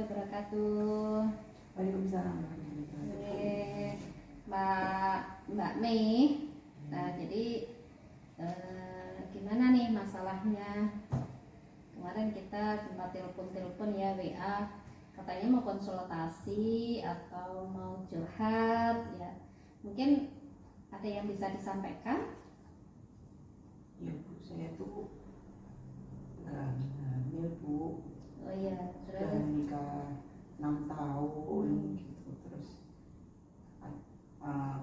wabarakatuh. Waalaikumsalam warahmatullahi wabarakatuh. Mbak Mei. Nah, jadi gimana nih masalahnya? Kemarin kita sempat telepon ya, WA. Katanya mau konsultasi atau mau curhat ya. Mungkin ada yang bisa disampaikan? Ya Bu, saya tuh hamil Bu. Oh iya, Sudah menikah 6 tahun gitu. Terus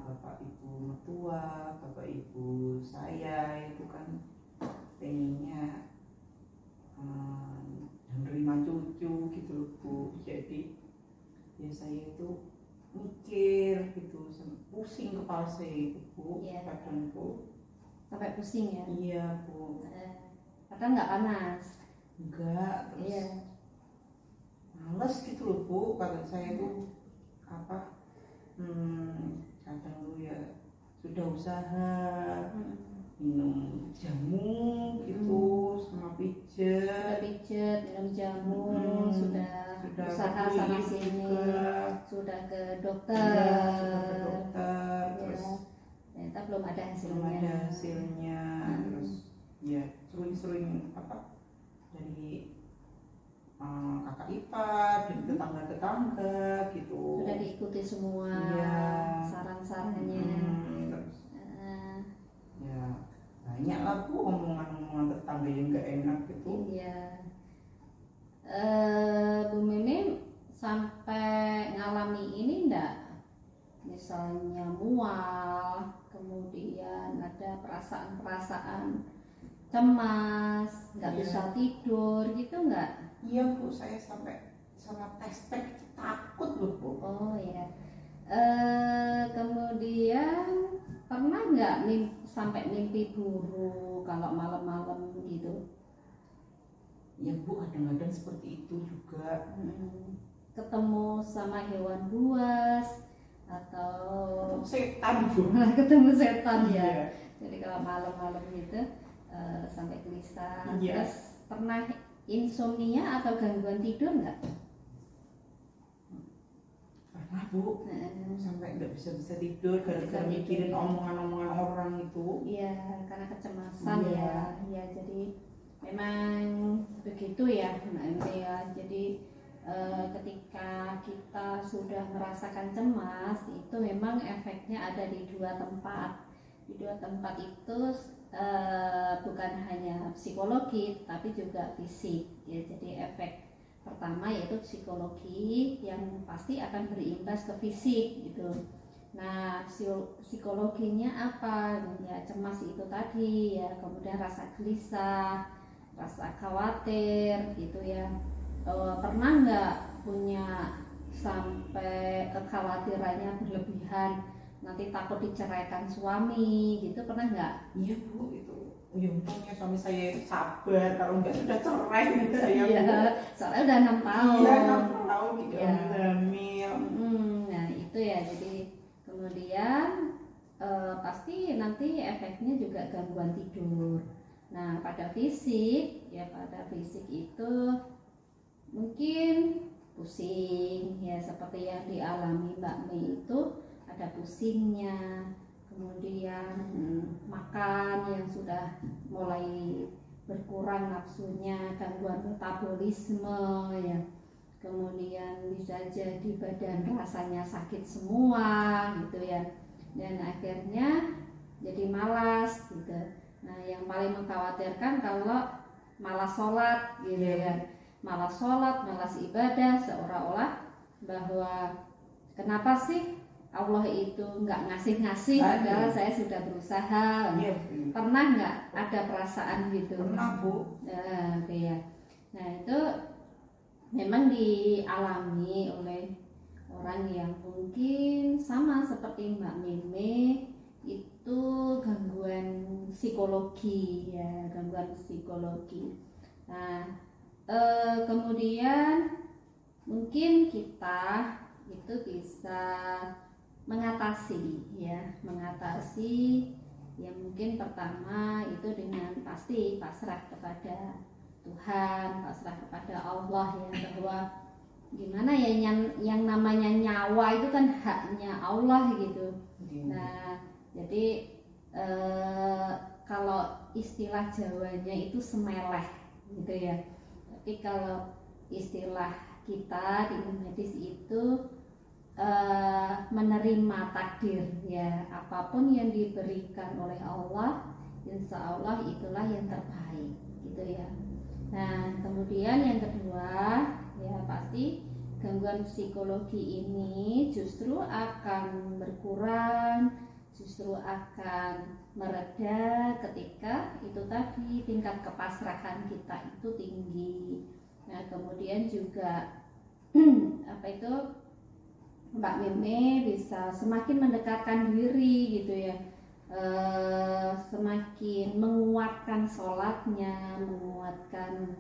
bapak ibu mertua, bapak ibu saya itu kan pengennya menerima cucu gitu loh Bu. Jadi ya saya itu mikir gitu, pusing kepala saya itu Bu. Iya. Kadang Bu Sampai pusing ya? iya Bu. Kadang nggak panas? Enggak, terus Iya. males gitu loh Bu. Kalau saya tuh kadang tuh ya sudah usaha minum jamu gitu sama Sudah pijet, pijet, minum jamu, sudah usaha pergi sana sini, juga. sudah ke Iya, dokter, sudah ke dokter, ya. terus Ternyata belum ada belum hasilnya. ada hasilnya. Terus ya sering-sering dari kakak ipar, dari tetangga-tetangga gitu. Sudah diikuti semua Iya. saran-sarannya. Terus ya banyak lah Bu omongan-omongan tetangga yang gak enak gitu. Iya. Bu Mimi sampai ngalami ini enggak? Misalnya mual, kemudian ada perasaan-perasaan cemas, nggak Iya. bisa tidur gitu enggak? Iya Bu, saya sampai sama tespek takut loh Bu. Oh ya. Kemudian pernah nggak sampai mimpi buruk kalau malam-malam gitu? Ya Bu, kadang-kadang seperti itu juga. Ketemu sama hewan buas atau Setan Bu. ketemu setan ya. Iya. Jadi kalau malam-malam gitu sampai gelisah. Iya. Terus pernah insomnia atau gangguan tidur nggak? Pernah Bu, sampai nggak bisa tidur gara-gara Bisa mikirin tidur. omongan-omongan orang itu. Iya, karena kecemasan Iya. ya. Jadi memang begitu ya, Mbak Emre ya. Jadi ketika kita sudah merasakan cemas, itu memang efeknya ada di dua tempat. Di dua tempat itu bukan hanya psikologi, tapi juga fisik. Ya, jadi efek pertama yaitu psikologi yang pasti akan berimbas ke fisik gitu. Nah, psikologinya apa? Ya cemas itu tadi ya, kemudian rasa gelisah, rasa khawatir gitu ya. Pernah nggak punya sampai kekhawatirannya berlebihan, nanti takut diceraikan suami gitu, pernah nggak? Iya Bu, itu ya untungnya suami saya itu sabar, kalau nggak sudah cerai gitu saya. Iya, soalnya udah 6 tahun. Iya, 6 tahun gitu Iya. hamil. Nah itu ya, jadi kemudian pasti nanti efeknya juga gangguan tidur. Nah pada fisik itu mungkin pusing ya, seperti yang dialami Mbak Mei itu ada pusingnya, kemudian makan yang sudah mulai berkurang nafsunya, gangguan metabolisme ya, kemudian bisa jadi badan rasanya sakit semua gitu ya, dan akhirnya jadi malas gitu. Nah yang paling mengkhawatirkan kalau malas sholat gitu ya, malas sholat, malas ibadah, seolah-olah bahwa kenapa sih Allah itu nggak ngasih-ngasih padahal saya sudah berusaha. Iya. Pernah nggak ada perasaan gitu? Pernah Bu. Ya. Nah itu memang dialami oleh orang yang mungkin sama seperti Mbak Meme, itu gangguan psikologi ya, gangguan psikologi. Nah kemudian mungkin kita itu bisa mengatasi yang mungkin pertama itu dengan pasti pasrah kepada Tuhan, pasrah kepada Allah ya, bahwa gimana ya, yang namanya nyawa itu kan haknya Allah gitu. Nah jadi kalau istilah Jawanya itu semeleh gitu ya, tapi kalau istilah kita di medis itu menerima takdir ya, apapun yang diberikan oleh Allah insya Allah itulah yang terbaik gitu ya. Nah kemudian yang kedua ya, pasti gangguan psikologi ini justru akan berkurang, justru akan mereda ketika itu tadi tingkat kepasrahan kita itu tinggi. Nah kemudian juga apa itu, Mbak Meme bisa semakin mendekatkan diri gitu ya, semakin menguatkan sholatnya, menguatkan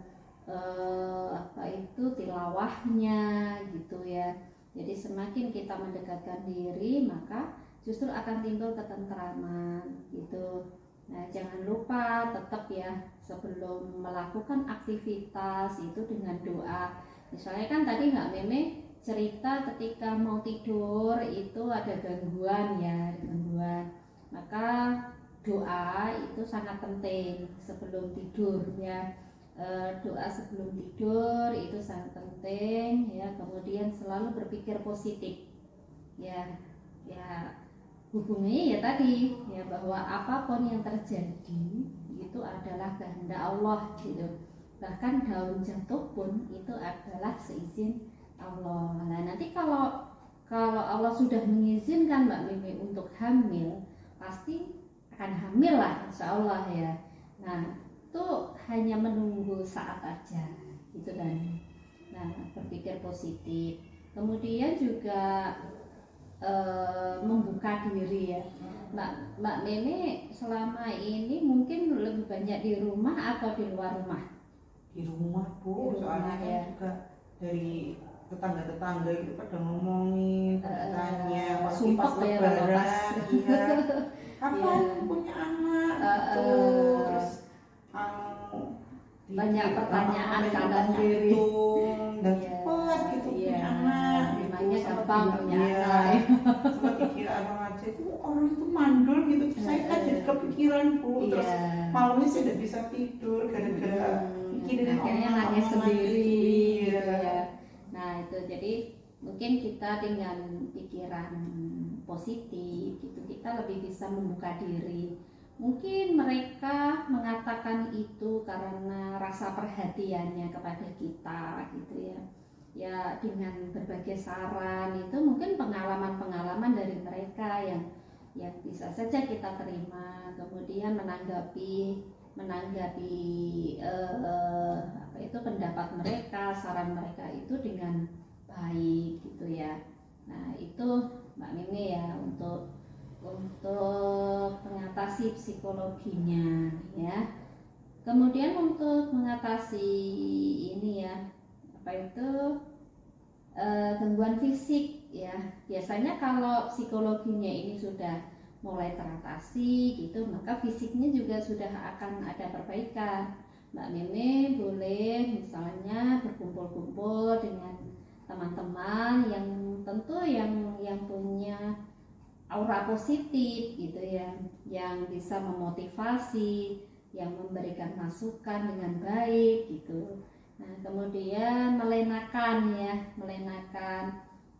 apa itu tilawahnya gitu ya. Jadi semakin kita mendekatkan diri maka justru akan timbul ketentraman gitu. Nah jangan lupa tetap ya, sebelum melakukan aktivitas itu dengan doa. Misalnya kan tadi Mbak Meme cerita ketika mau tidur itu ada gangguan ya, gangguan. Maka doa itu sangat penting sebelum tidur ya. Doa sebelum tidur itu sangat penting ya. Kemudian selalu berpikir positif ya, ya hubungannya ya tadi ya, bahwa apapun yang terjadi itu adalah kehendak Allah gitu. Bahkan daun jatuh pun itu adalah seizin Allah. Nah nanti kalau Allah sudah mengizinkan Mbak Mimi untuk hamil, pasti akan hamil lah insya Allah ya. Nah itu hanya menunggu saat aja gitu kan. Nah berpikir positif, kemudian juga membuka diri ya. Mbak Mimi selama ini mungkin lebih banyak di rumah atau di luar rumah? Di rumah Bu, Di rumah, soalnya kan ya. juga dari tetangga-tetangga itu pada ngomongin, pada tanya pasti pas sumpah ya, lebaran, iya, kapan Iya. punya anak gitu, terus banyak pertanyaan kanan kiri gitu, dan Iya. cepat gitu Iya. punya anak, Namanya gitu, gampang punya anak. sempat dikira abang aja itu orang itu mandul gitu, saya kan jadi kepikiran Bu, terus Iya. malamnya saya tidak bisa tidur gara-gara mikirin akhirnya orang nangis sendiri gitu, gitu ya. Nah itu jadi mungkin kita dengan pikiran positif gitu kita lebih bisa membuka diri. Mungkin mereka mengatakan itu karena rasa perhatiannya kepada kita gitu ya. Ya dengan berbagai saran itu mungkin pengalaman-pengalaman dari mereka yang bisa saja kita terima, kemudian menanggapi apa itu pendapat mereka, saran mereka itu dengan baik gitu ya. Nah itu Mbak Mimi ya untuk mengatasi psikologinya ya. Kemudian untuk mengatasi ini ya, apa itu gangguan fisik ya. Biasanya kalau psikologinya ini sudah mulai teratasi gitu, maka fisiknya juga sudah akan ada perbaikan. Mbak Meme boleh misalnya berkumpul-kumpul dengan teman-teman yang tentu yang punya aura positif gitu ya, yang bisa memotivasi, yang memberikan masukan dengan baik gitu. Nah kemudian melenakan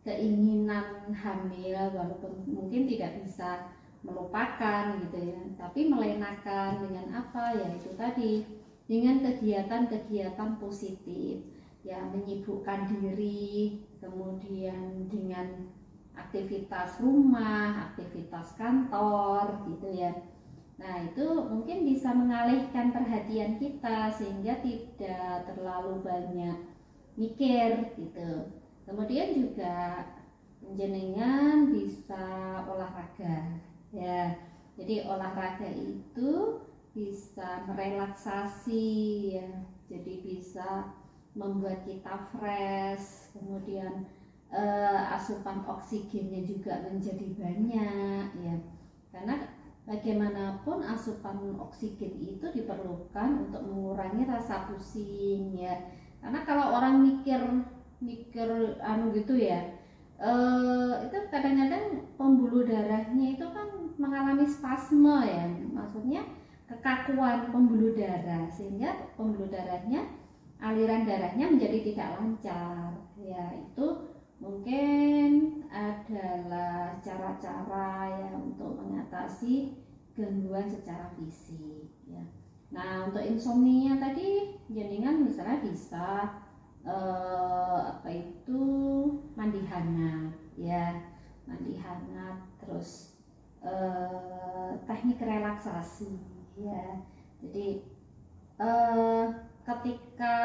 keinginan hamil, walaupun mungkin tidak bisa melupakan gitu ya, tapi melenakan dengan apa ya, itu tadi dengan kegiatan-kegiatan positif ya, menyibukkan diri, kemudian dengan aktivitas rumah, aktivitas kantor gitu ya. Nah itu mungkin bisa mengalihkan perhatian kita sehingga tidak terlalu banyak mikir gitu. Kemudian juga jenengan bisa olahraga ya. Jadi olahraga itu bisa merelaksasi ya, jadi bisa membuat kita fresh, kemudian asupan oksigennya juga menjadi banyak ya, karena bagaimanapun asupan oksigen itu diperlukan untuk mengurangi rasa pusing ya. Karena kalau orang mikir mikir anu gitu ya. Itu kadang-kadang pembuluh darahnya itu kan mengalami spasme ya, maksudnya kekakuan pembuluh darah, sehingga pembuluh darahnya, aliran darahnya menjadi tidak lancar ya. Itu mungkin adalah cara-cara ya untuk mengatasi gangguan secara fisik ya. Nah, untuk insomnia tadi jenengan misalnya bisa apa itu mandi hangat ya, mandi hangat, terus teknik relaksasi ya. Jadi ketika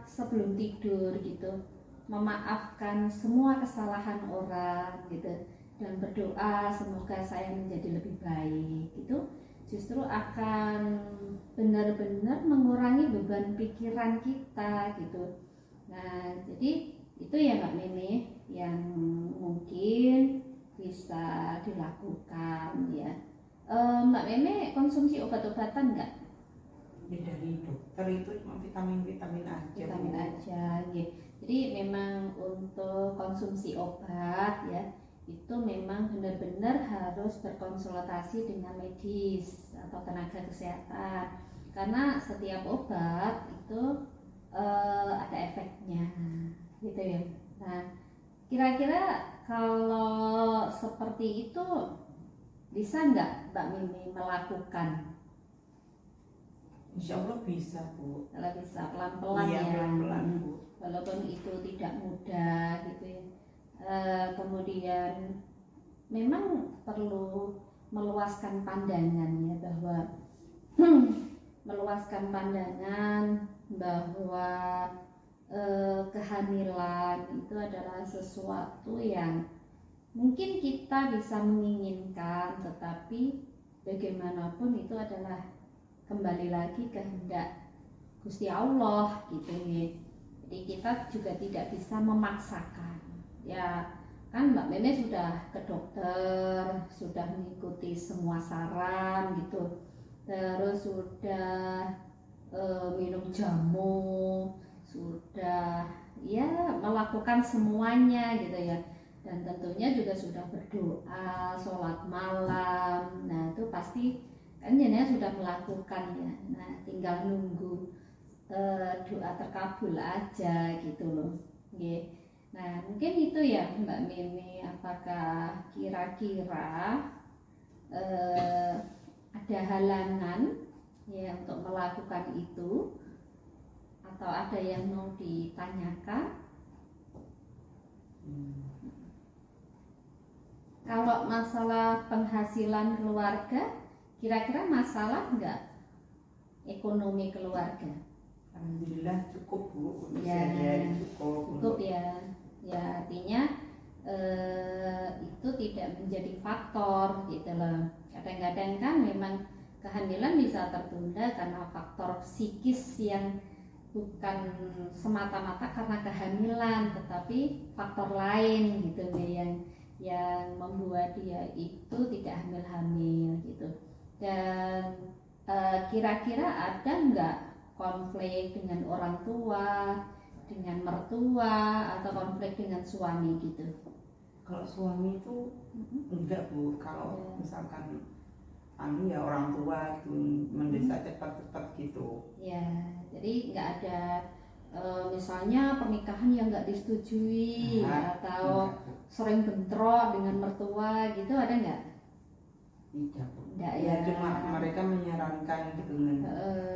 sebelum tidur gitu memaafkan semua kesalahan orang gitu dan berdoa semoga saya menjadi lebih baik, itu justru akan benar-benar mengurangi beban pikiran kita gitu. Nah, jadi itu ya Mbak Mimi yang mungkin bisa dilakukan ya. Mbak Mimi konsumsi obat-obatan nggak? Ya, dari dokter itu cuma vitamin aja. Vitamin aja, ya. Jadi memang untuk konsumsi obat ya itu memang benar-benar harus berkonsultasi dengan medis atau tenaga kesehatan, karena setiap obat itu ada efeknya gitu ya. Nah, kira-kira kalau seperti itu bisa nggak Mbak Mimi melakukan? Insya Allah bisa Bu. Kalau bisa pelan-pelan Iya, ya, pelan-pelan Bu. walaupun itu tidak mudah gitu ya. Kemudian memang perlu meluaskan pandangan ya, bahwa meluaskan pandangan bahwa kehamilan itu adalah sesuatu yang mungkin kita bisa menginginkan, tetapi bagaimanapun itu adalah kembali lagi kehendak Gusti Allah gitu ya. Jadi kita juga tidak bisa memaksakan ya kan. Mbak Meme sudah ke dokter, sudah mengikuti semua saran gitu, terus sudah minum jamu, sudah ya melakukan semuanya gitu ya, dan tentunya juga sudah berdoa, sholat malam. Nah itu pasti kan jenengan sudah melakukan ya. Nah tinggal nunggu doa terkabul aja gitu loh. Yeah. Nah mungkin itu ya Mbak Mimi, apakah kira-kira ada halangan ya untuk melakukan itu, atau ada yang mau ditanyakan? Kalau masalah penghasilan keluarga, kira-kira masalah enggak ekonomi keluarga? Alhamdulillah cukup Bu. Ya, Cukup ya. Ya artinya itu tidak menjadi faktor gitu loh. Kadang-kadang kan memang kehamilan bisa tertunda karena faktor psikis yang bukan semata-mata karena kehamilan, tetapi faktor lain gitu yang membuat dia itu tidak hamil gitu. Dan kira-kira ada nggak konflik dengan orang tua, dengan mertua, atau konflik dengan suami gitu? Kalau suami itu enggak Bu. Kalau misalkan ya orang tua itu mendesak cepat-cepat gitu. Ya, jadi nggak ada misalnya pernikahan yang nggak disetujui atau sering bentrok dengan mertua gitu, ada nggak? Tidak Bu. Enggak Ya, ya. cuma mereka menyarankan gitu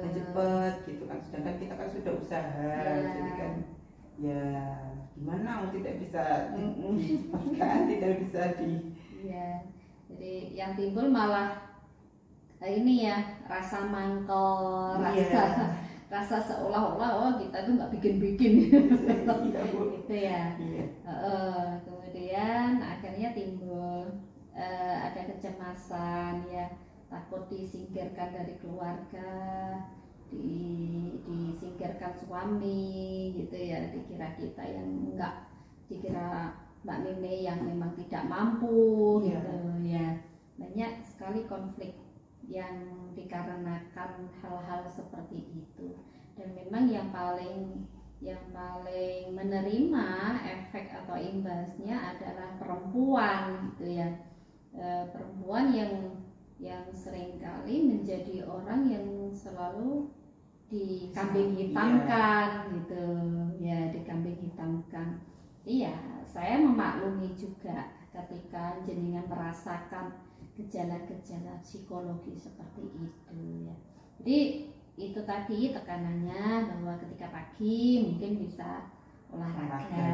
cepat gitu kan, sedangkan kita kan sudah usaha jadi kan ya gimana tidak bisa dicepatkan, tidak bisa ya. Jadi yang timbul malah ini ya, rasa mangkel, rasa seolah-olah oh kita tuh nggak bikin-bikin gitu ya. Kemudian akhirnya timbul ada kecemasan ya, takut disingkirkan dari keluarga, disingkirkan suami gitu ya, dikira kita yang enggak, dikira Mbak Mimi yang memang tidak mampu gitu ya. Banyak sekali konflik yang dikarenakan hal-hal seperti itu, dan memang yang paling yang paling menerima efek atau imbasnya adalah perempuan gitu ya. Perempuan yang seringkali menjadi orang yang selalu dikambing hitamkan gitu ya, dikambing hitamkan. Iya, saya memaklumi juga ketika jenengan merasakan gejala-gejala psikologi seperti itu ya. Jadi itu tadi tekanannya bahwa ketika pagi mungkin bisa olahraga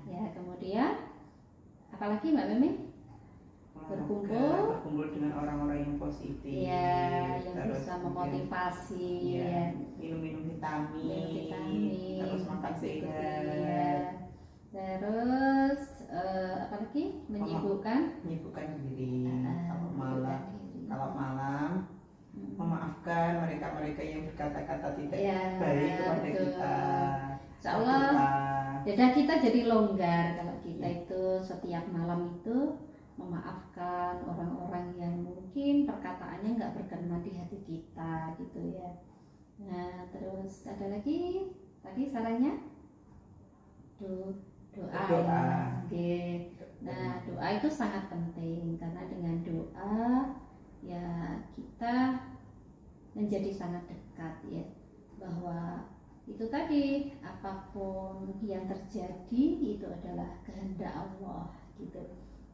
ya, kemudian apalagi Mbak Memi? berkumpul dengan orang-orang yang positif ya, yang bisa memotivasi ya, minum vitamin, terus makan sehat ya. Terus apalagi menyibukkan diri kalau malam memaafkan mereka yang berkata-kata tidak baik kepada kita. Insyaallah dada kita jadi longgar kalau kita itu setiap malam itu memaafkan orang-orang yang mungkin perkataannya nggak berkenan di hati kita gitu ya. Nah terus ada lagi tadi sarannya doa. Okay. Nah doa itu sangat penting karena dengan doa ya kita menjadi sangat dekat ya, bahwa itu tadi apapun yang terjadi itu adalah kehendak Allah gitu.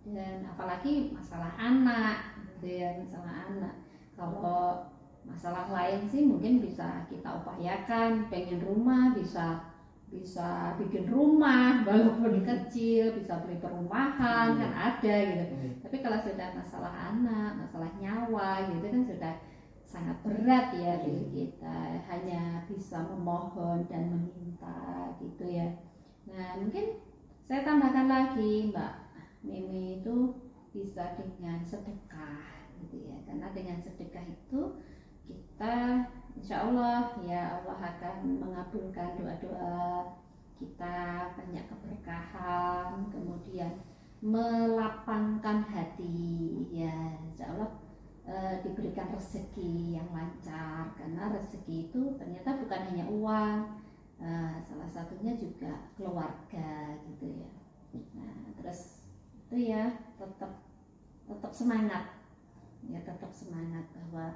Dan apalagi masalah anak gitu ya, masalah anak. Kalau masalah lain sih mungkin bisa kita upayakan, pengen rumah bisa bikin rumah walaupun kecil, bisa beli perumahan kan ada gitu. Tapi kalau sudah masalah anak, masalah nyawa gitu kan sudah sangat berat ya bagi kita, hanya bisa memohon dan meminta gitu ya. Nah mungkin saya tambahkan lagi Mbak Mimi itu bisa dengan sedekah gitu ya, karena dengan sedekah itu kita insya Allah ya Allah akan mengabulkan doa-doa kita, banyak keberkahan, kemudian melapangkan hati ya, insya Allah diberikan rezeki yang lancar, karena rezeki itu ternyata bukan hanya uang, salah satunya juga keluarga gitu ya. Nah terus itu ya tetap semangat ya, tetap semangat bahwa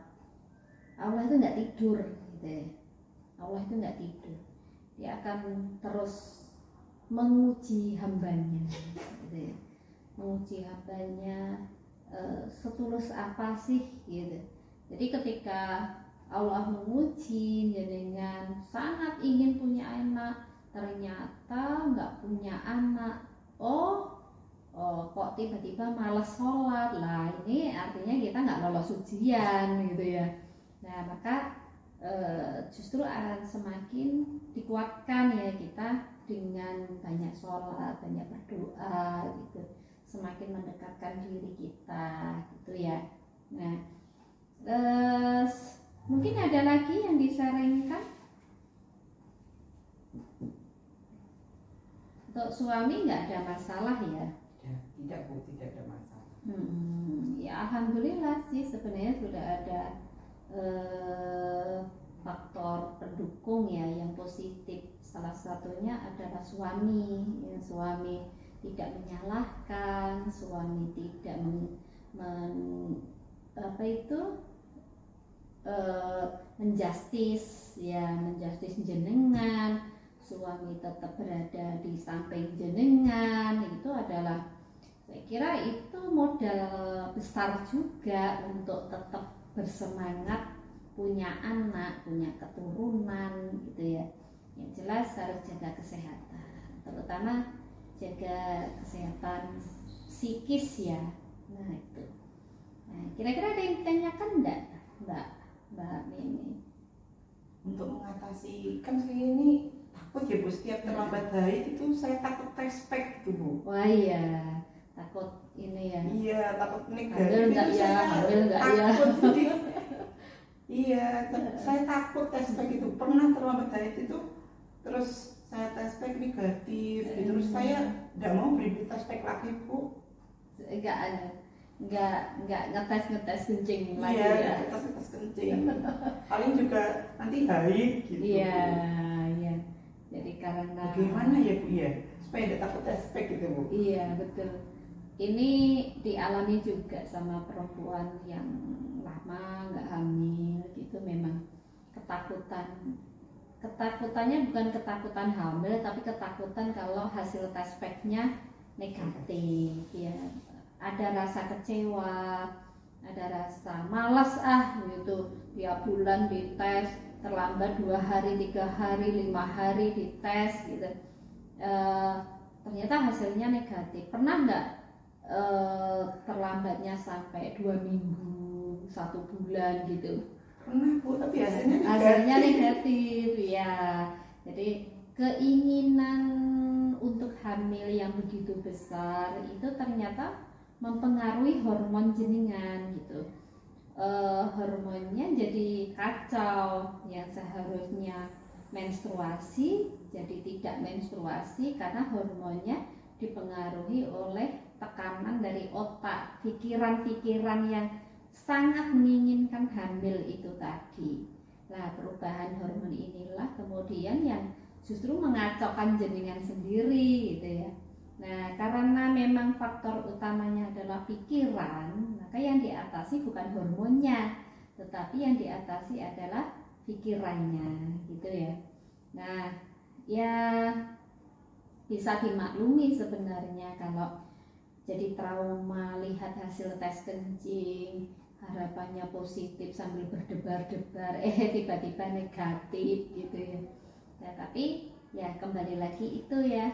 Allah itu nggak tidur gitu ya. Allah itu nggak tidur, dia akan terus menguji hambanya gitu ya, menguji hambanya setulus apa sih gitu. Jadi ketika Allah menguji jenengan sangat ingin punya anak, ternyata nggak punya anak, kok tiba-tiba malas sholat lah, ini artinya kita nggak lolos ujian gitu ya. Nah maka justru akan semakin dikuatkan ya kita dengan banyak sholat, banyak berdoa gitu, semakin mendekatkan diri kita gitu ya. Nah mungkin ada lagi yang disarankan untuk suami, nggak ada masalah ya? Tidak Bu, tidak ada masalah. Ya alhamdulillah sih, sebenarnya sudah ada faktor pendukung ya yang positif. Salah satunya adalah suami, ya, suami tidak menyalahkan, suami tidak menjustis ya, menjustis jenengan, suami tetap berada di samping jenengan. Itu adalah, saya kira itu modal besar juga untuk tetap bersemangat punya anak, punya keturunan gitu ya. Yang jelas harus jaga kesehatan, terutama jaga kesehatan psikis ya. Nah itu. Nah, kira-kira ada yang ditanyakan enggak Mbak Mimi? Untuk mengatasi, kan saya ini takut ya Bu, setiap terlambat haid itu saya takut tespek gitu Bu. Wah iya, takut ini ya. Iya, takut negatif. Hamil enggak ya? Hamil enggak ya? Iya, saya takut tespek itu. Pernah terlambat haid itu, terus saya tespek negatif, terus saya enggak mau beri tespek lagi Bu. Enggak ngetes kencing lagi ya. ya. Ngetes kencing. Paling juga nanti haid gitu. Iya. Jadi karena bagaimana ya Bu ya supaya tidak takut aspek gitu Bu? Iya betul. Ini dialami juga sama perempuan yang lama nggak hamil gitu, memang ketakutannya bukan ketakutan hamil tapi ketakutan kalau hasil tes packnya negatif ya, ada rasa kecewa, ada rasa malas gitu, tiap bulan dites, terlambat 2 hari 3 hari 5 hari dites gitu, ternyata hasilnya negatif. Pernah nggak terlambatnya sampai 2 minggu 1 bulan gitu? Pernah Bu, tapi hasilnya negatif ya. Jadi keinginan untuk hamil yang begitu besar itu ternyata mempengaruhi hormon jenengan gitu. Hormonnya jadi kacau, yang seharusnya menstruasi jadi tidak menstruasi karena hormonnya dipengaruhi oleh tekanan dari otak, pikiran-pikiran yang sangat menginginkan hamil itu tadi. Nah, perubahan hormon inilah kemudian yang justru mengacaukan jenengan sendiri gitu ya. Nah, karena memang faktor utamanya adalah pikiran, maka yang diatasi bukan hormonnya, tetapi yang diatasi adalah pikirannya gitu ya. Nah, ya bisa dimaklumi sebenarnya kalau jadi trauma lihat hasil tes kencing, harapannya positif sambil berdebar-debar, tiba-tiba negatif gitu ya. Ya tapi ya kembali lagi itu ya,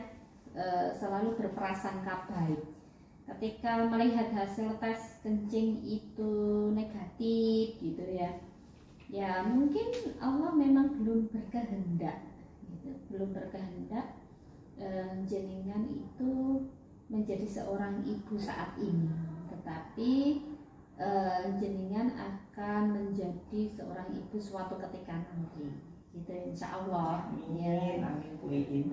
selalu berprasangka baik. Ketika melihat hasil tes kencing itu negatif gitu ya, ya mungkin Allah memang belum berkehendak gitu, belum berkehendak jenengan itu menjadi seorang ibu saat ini, tetapi jenengan akan menjadi seorang ibu suatu ketika nanti gitu, insya Allah. Amin, amin Bu Iin.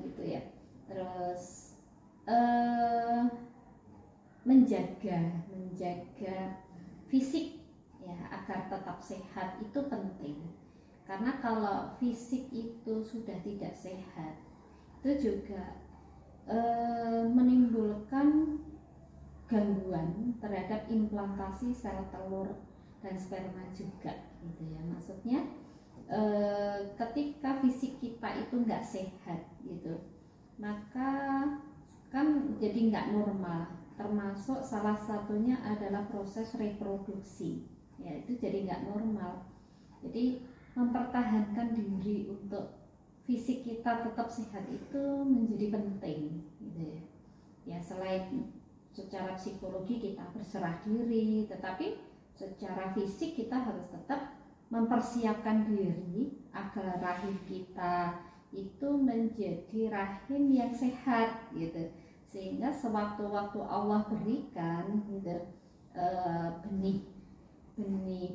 Gitu ya. Terus menjaga fisik ya agar tetap sehat itu penting, karena kalau fisik itu sudah tidak sehat itu juga menimbulkan gangguan terhadap implantasi sel telur dan sperma juga gitu ya. Maksudnya ketika fisik kita itu nggak sehat gitu, maka kan jadi nggak normal, termasuk salah satunya adalah proses reproduksi ya, itu jadi nggak normal. Jadi mempertahankan diri untuk fisik kita tetap sehat itu menjadi penting gitu ya. Ya selain secara psikologi kita berserah diri, tetapi secara fisik kita harus tetap mempersiapkan diri agar rahim kita itu menjadi rahim yang sehat gitu, sehingga sewaktu-waktu Allah berikan gitu benih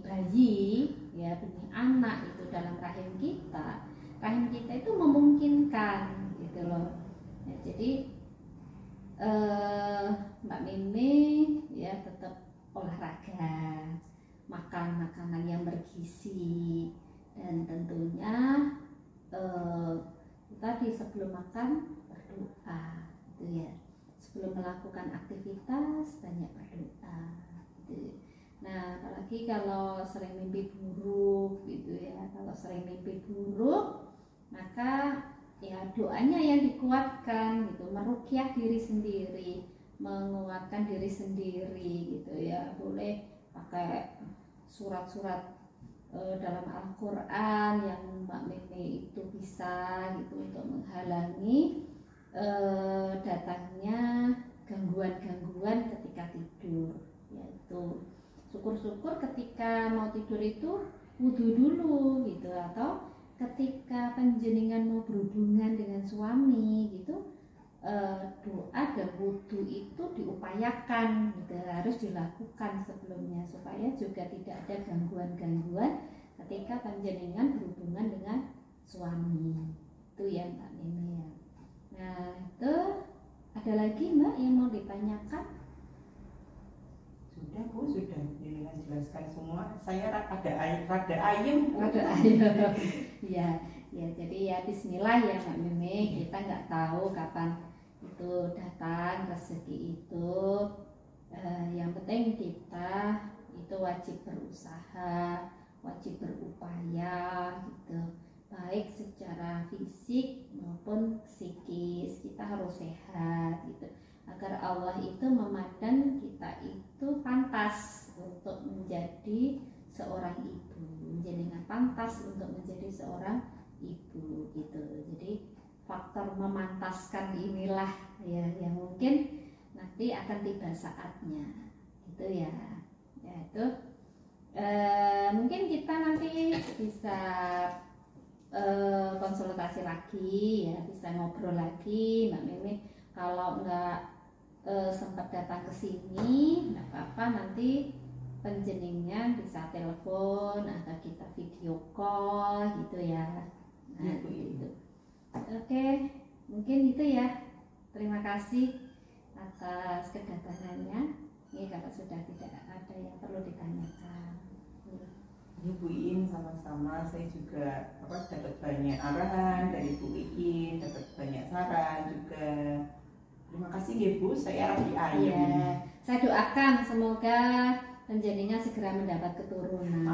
bayi ya, benih anak itu dalam rahim kita itu memungkinkan gitu loh ya. Jadi Mbak Mimi ya tetap olahraga, makan makanan yang bergizi, dan tentunya tadi sebelum makan berdoa gitu ya, sebelum melakukan aktivitas banyak berdoa gitu. Nah apalagi kalau sering mimpi buruk gitu ya, kalau sering mimpi buruk maka ya doanya yang dikuatkan gitu, meruqyah diri sendiri, menguatkan diri sendiri gitu ya. Boleh pakai surat-surat dalam Al-Quran yang Mbak Mimi itu bisa gitu untuk menghalangi datangnya gangguan-gangguan ketika tidur, yaitu syukur-syukur ketika mau tidur itu wudhu dulu gitu, atau ketika panjenengan mau berhubungan dengan suami gitu, doa dan wudhu itu diupayakan gitu, harus dilakukan sebelumnya supaya juga tidak ada gangguan-gangguan ketika panjenengan berhubungan dengan suami itu ya Mbak Mimi ya. Nah itu ada lagi Mbak yang mau ditanyakan? Sudah Bu, sudah jelaskan semua. Saya rada ayam. Ya Ya jadi ya Bismillah ya Mbak Meme, kita nggak tahu kapan itu datang rezeki itu. Yang penting kita itu wajib berusaha, wajib berupaya gitu, baik secara fisik maupun psikis. Kita harus sehat gitu, agar Allah itu memandang kita itu pantas untuk menjadi seorang ibu, menjadikan pantas untuk menjadi seorang ibu gitu. Jadi faktor memantaskan inilah ya yang mungkin nanti akan tiba saatnya gitu ya. Ya itu mungkin kita nanti bisa konsultasi lagi ya, bisa ngobrol lagi Mbak Meme. Kalau nggak sempat datang ke sini nggak apa-apa, nanti penjeningnya bisa telepon atau kita video call gitu ya. Nah gitu. Oke, mungkin itu ya. Terima kasih atas kedatangannya. Ini kalau sudah tidak ada yang perlu ditanyakan. Ya Bu Iin, sama-sama. Saya juga dapat banyak arahan dari Bu Iin, dapat banyak saran juga. Terima kasih ya Bu, saya Rafi Ayam. Ya, saya doakan semoga penjadinya segera mendapat keturunan.